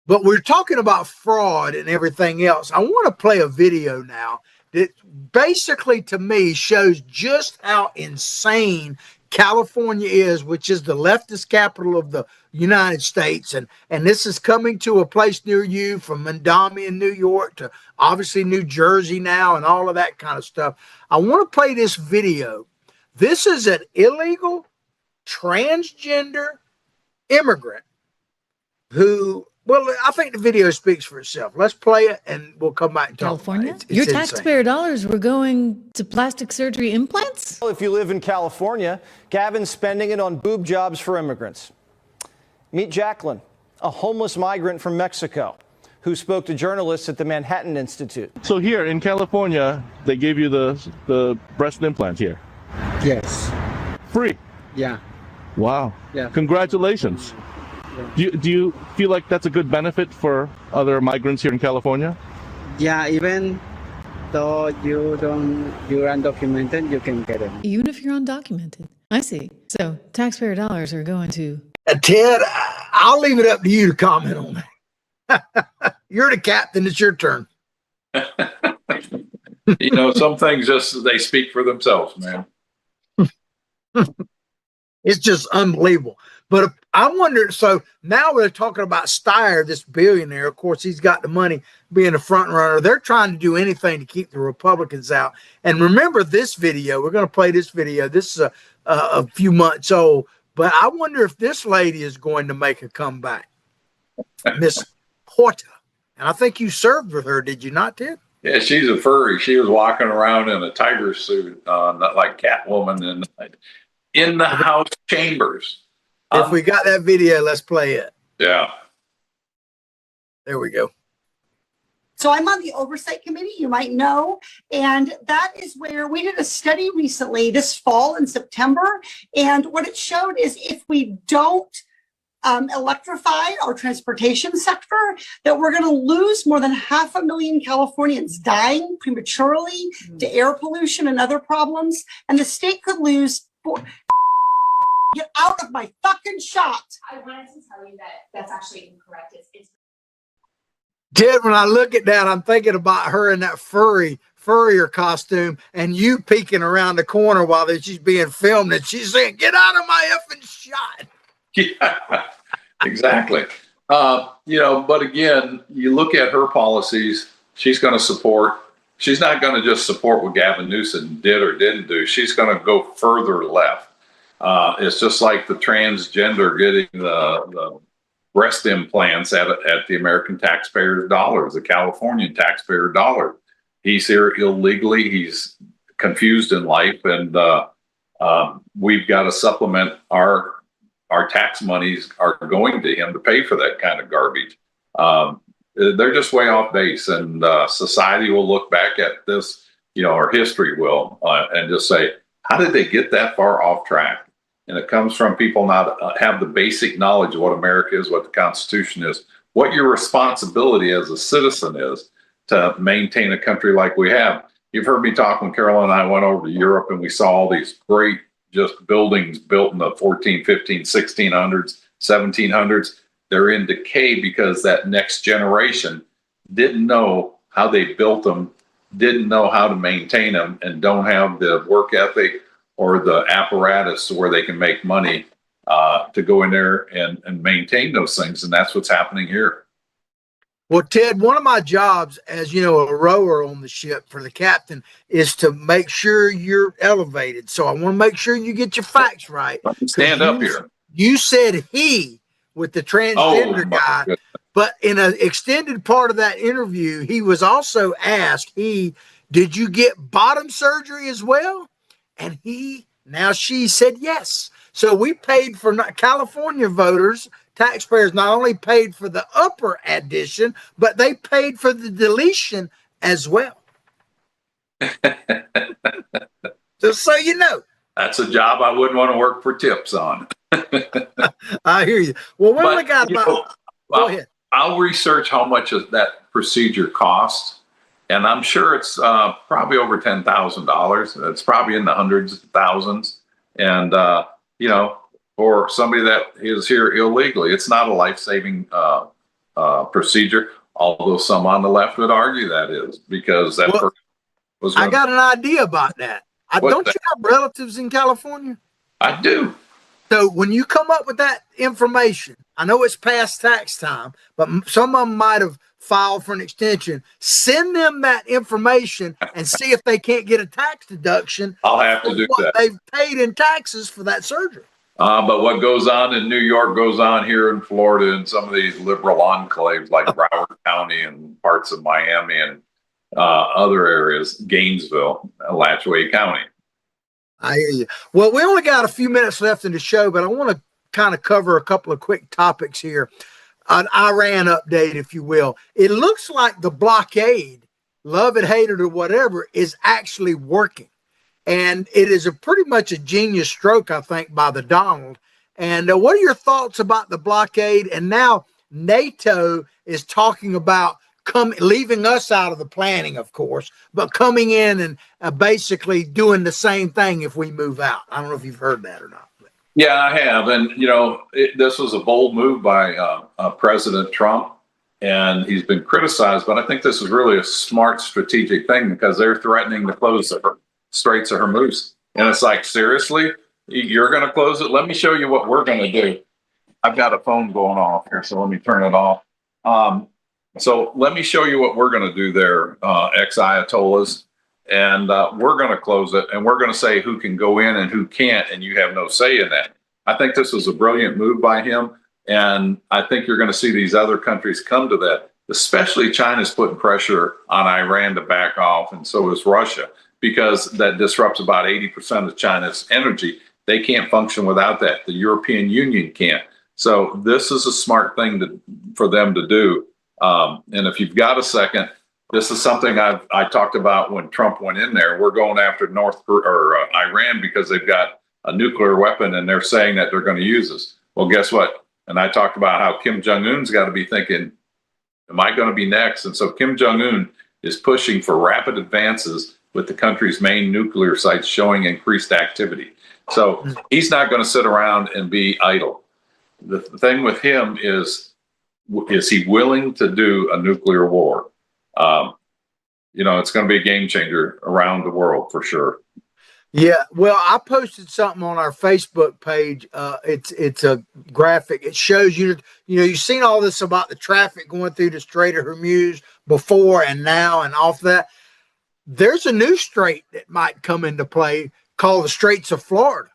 But we're talking about fraud and everything else. I want to play a video now that basically, to me, shows just how insane California is, which is the leftist capital of the United States. And this is coming to a place near you, from Mondawmin in New York to obviously New Jersey now and all of that kind of stuff. I want to play this video. This is an illegal transgender immigrant who, well, I think the video speaks for itself. Let's play it and we'll come back and talk. California? Your taxpayer dollars were going to plastic surgery implants? Well, if you live in California, Gavin's spending it on boob jobs for immigrants. Meet Jacqueline, a homeless migrant from Mexico who spoke to journalists at the Manhattan Institute. So here in California, they gave you the breast implant here? Yes. Free? Yeah. Wow. Yeah. Congratulations. Yeah. Do you feel like that's a good benefit for other migrants here in California? Yeah, even though you're undocumented, you can get it. Even if you're undocumented. I see. So taxpayer dollars are going to... Ted, I'll leave it up to you to comment on that. You're the captain. It's your turn. Some things just they speak for themselves, man. It's just unbelievable. But I wonder, so now we're talking about Steyer, this billionaire. Of course, he's got the money being a front runner. They're trying to do anything to keep the Republicans out. And remember this video. We're going to play this video. This is a few months old. But I wonder if this lady is going to make a comeback. Miss Horta. And I think you served with her, did you not, Ted? Yeah, she's a furry. She was walking around in a tiger suit, not like Catwoman, in the House chambers. If we got that video, let's play it. Yeah. There we go. So I'm on the Oversight Committee, you might know, and that is where we did a study recently this fall in September. And what it showed is if we don't electrify our transportation sector, that we're going to lose more than 500,000 Californians dying prematurely to air pollution and other problems. And the state could lose get out of my fucking shot. I wanted to tell you that that's actually incorrect. It's Ted, when I look at that, I'm thinking about her in that furrier costume and you peeking around the corner while she's being filmed and she's saying, get out of my effing shot. Yeah, exactly. But again, you look at her policies, she's not going to just support what Gavin Newsom did or didn't do. She's going to go further left. It's just like the transgender getting the breast implants at the American taxpayer's dollars, the Californian taxpayer dollar. He's here illegally. He's confused in life, and we've got to supplement our tax monies are going to him to pay for that kind of garbage. They're just way off base, and society will look back at this, our history will, and just say, how did they get that far off track? And it comes from people not have the basic knowledge of what America is, what the Constitution is, what your responsibility as a citizen is to maintain a country like we have. You've heard me talk when Carol and I went over to Europe and we saw all these great just buildings built in the 14, 15, 1600s, 1700s. They're in decay because that next generation didn't know how they built them, didn't know how to maintain them, and don't have the work ethic or the apparatus where they can make money to go in there and maintain those things. And that's what's happening here. Well, Ted, one of my jobs as, a rower on the ship for the captain is to make sure you're elevated. So I want to make sure you get your facts right. Stand up here. You said he with the transgender guy, but in an extended part of that interview, he was also asked, did you get bottom surgery as well? And she said yes. So we paid for California voters, taxpayers not only paid for the upper addition, but they paid for the deletion as well. Just so you know. That's a job I wouldn't want to work for tips on. I hear you. Well, we only got about... Go ahead. I'll research how much that procedure costs. And I'm sure it's probably over $10,000. It's probably in the hundreds of thousands. And, for somebody that is here illegally, it's not a life-saving procedure, although some on the left would argue that is, because that person was... I got an idea about that. Don't you have relatives in California? I do. So when you come up with that information, I know it's past tax time, but some of them might have filed for an extension. Send them that information and see if they can't get a tax deduction. I'll have to do that. They've paid in taxes for that surgery. But what goes on in New York goes on here in Florida and some of these liberal enclaves like Broward County and parts of Miami and other areas, Gainesville, Alachua County. I hear you. Well, we only got a few minutes left in the show, but I want to kind of cover a couple of quick topics here. An Iran update, if you will. It looks like the blockade, love it, hate it, or whatever, is actually working. And it is pretty much a genius stroke, I think, by the Donald. And what are your thoughts about the blockade? And now NATO is talking about leaving us out of the planning, of course, but coming in and basically doing the same thing if we move out. I don't know if you've heard that or not. Yeah, I have. And, this was a bold move by President Trump. and he's been criticized. But I think this is really a smart strategic thing because they're threatening to close the Straits of Hormuz. And it's like, seriously, you're going to close it? Let me show you what we're going to do. I've got a phone going off here, so let me turn it off. So let me show you what we're going to do there, ex-Ayatollahs. And we're going to close it, and we're going to say who can go in and who can't, and you have no say in that. I think this was a brilliant move by him, and I think you're going to see these other countries come to that, especially China's putting pressure on Iran to back off, and so is Russia, because that disrupts about 80% of China's energy. They can't function without that. The European Union can't. So this is a smart thing for them to do. And if you've got a second, this is something I talked about when Trump went in there. We're going after Iran because they've got a nuclear weapon and they're saying that they're going to use this. Well, guess what? And I talked about how Kim Jong-un's got to be thinking, am I going to be next? And so Kim Jong-un is pushing for rapid advances with the country's main nuclear sites showing increased activity. So he's not going to sit around and be idle. The thing with him is he willing to do a nuclear war? It's going to be a game changer around the world for sure. Yeah, well, I posted something on our Facebook page. It's a graphic. It shows you've seen all this about the traffic going through the Strait of Hormuz before and now and off that. There's a new strait that might come into play called the Straits of Florida.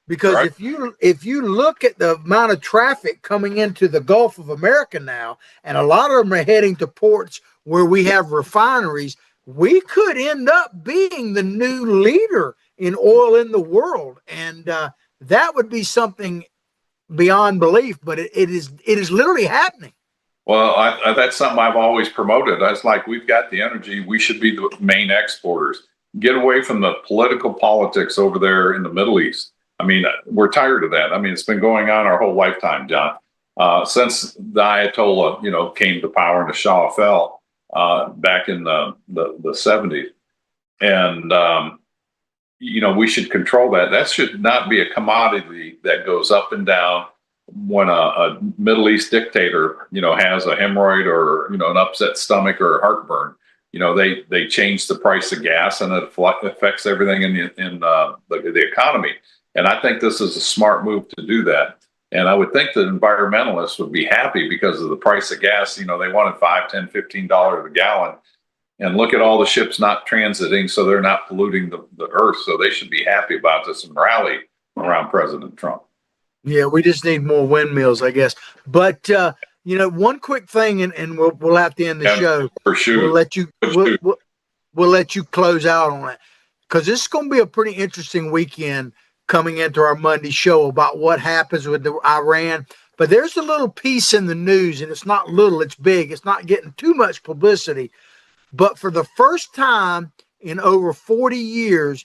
Because right. if you look at the amount of traffic coming into the Gulf of America now, and a lot of them are heading to ports where we have refineries, we could end up being the new leader in oil in the world. And that would be something beyond belief, but it is literally happening. Well, that's something I've always promoted. That's like, we've got the energy. We should be the main exporters. Get away from the political politics over there in the Middle East. I mean, we're tired of that. I mean, it's been going on our whole lifetime, John. Since the Ayatollah, came to power and the Shah fell back in the 70s. And, we should control that. That should not be a commodity that goes up and down when a Middle East dictator, has a hemorrhoid or, an upset stomach or heartburn. They change the price of gas and it affects everything in the economy. And I think this is a smart move to do that. And I would think that environmentalists would be happy because of the price of gas. They wanted $5, $10, $15 a gallon. And look at all the ships not transiting, so they're not polluting the earth. So they should be happy about this and rally around President Trump. Yeah, we just need more windmills, I guess. But, one quick thing, and we'll have to end the show. For sure. We'll let you close out on it. Because this is going to be a pretty interesting weekend coming into our Monday show about what happens with Iran. But there's a little piece in the news, and it's not little, it's big. It's not getting too much publicity. But for the first time in over 40 years,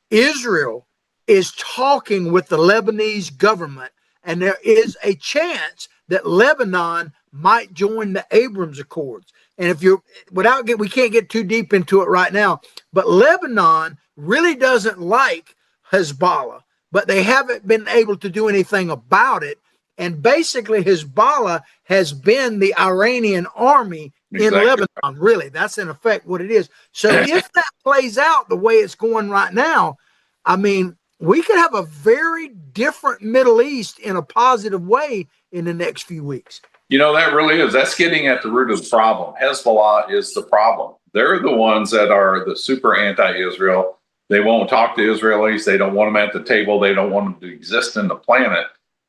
Israel is talking with the Lebanese government, and there is a chance that Lebanon might join the Abrams Accords. And if we can't get too deep into it right now, but Lebanon really doesn't like Hezbollah, but they haven't been able to do anything about it. And basically, Hezbollah has been the Iranian army in Lebanon. Really, that's in effect what it is. So if that plays out the way it's going right now, I mean, we could have a very different Middle East in a positive way in the next few weeks. That really is. That's getting at the root of the problem. Hezbollah is the problem. They're the ones that are the super anti-Israel. They won't talk to Israelis. They don't want them at the table. They don't want them to exist in the planet.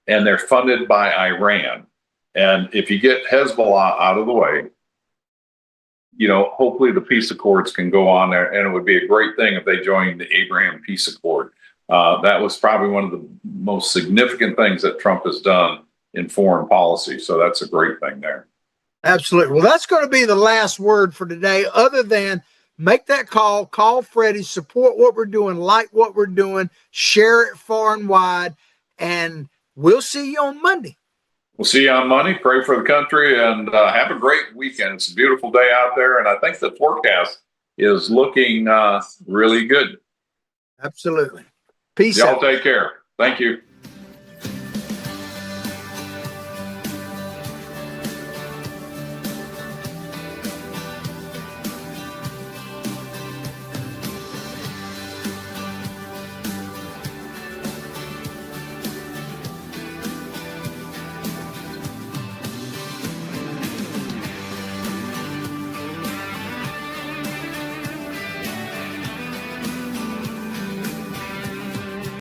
And they're funded by Iran. And if you get Hezbollah out of the way, hopefully the peace accords can go on there. And it would be a great thing if they joined the Abraham Peace Accord. That was probably one of the most significant things that Trump has done in foreign policy. So that's a great thing there. Absolutely. Well, that's going to be the last word for today, other than make that call Freddie, support what we're doing, like what we're doing, share it far and wide, and we'll see you on Monday. We'll see you on Monday. Pray for the country and have a great weekend. It's a beautiful day out there, and I think the forecast is looking really good. Absolutely. Peace Y'all out. take care. Thank you.